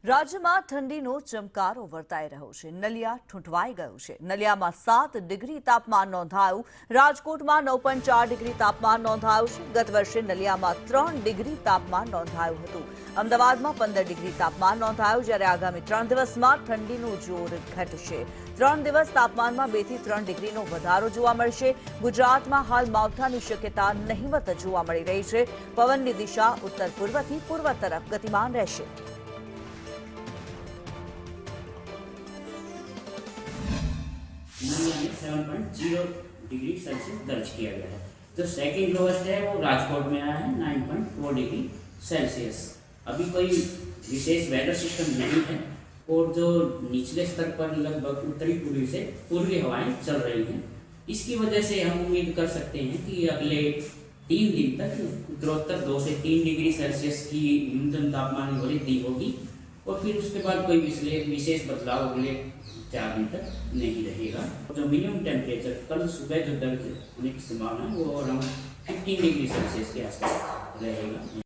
રાજ્યમાં ઠંડીનો ચમકારો વર્તાઈ રહ્યો છે. નલિયા ઠૂંઠવાઈ ગયું છે. નલિયામાં 7 ડિગ્રી તાપમાન નોંધાયું. રાજકોટમાં 9.4 ડિગ્રી તાપમાન નોંધાયું છે. ગત વર્ષે નલિયામાં 3 ડિગ્રી તાપમાન નોંધાયું હતું. અમદાવાદમાં 15 ડિગ્રી તાપમાન નોંધાયું, જ્યારે આગામી 3 દિવસમાં ઠંડીનું જોર ઘટશે. 3 દિવસ તાપમાનમાં 2 થી 3 ડિગ્રીનો વધારો જોવા મળશે. ગુજરાતમાં હાલ માવઠાની શક્યતા નહિવત જોવા મળી રહી છે. પવનની દિશા ઉત્તર પૂર્વથી પૂર્વ તરફ ગતિમાન રહેશે. 7.0 डिग्री सेल्सियस दर्ज किया गया है। जो सेकंड लोएस्ट है वो राजकोट में आया है 9.4 डिग्री सेल्सियस। अभी कोई विशेष वेदर सिस्टम नहीं है और जो निचले स्तर पर लगभग उत्तरी पूर्वी से पूर्वी हवाएं चल रही हैं, इसकी वजह से हम उम्मीद कर सकते हैं कि अगले 3 दिन तक उत्तरोत्तर 2 से 3 डिग्री सेल्सियस की न्यूनतम तापमान में वृद्धि होगी और फिर उसके बाद कोई विशेष बदलाव अगले 4 दिन तक नहीं रहेगा। जो मिनिमम टेम्परेचर कल सुबह जो दर्ज होने की संभावना है वो अराउंड 15 डिग्री सेल्सियस के आसपास रहेगा।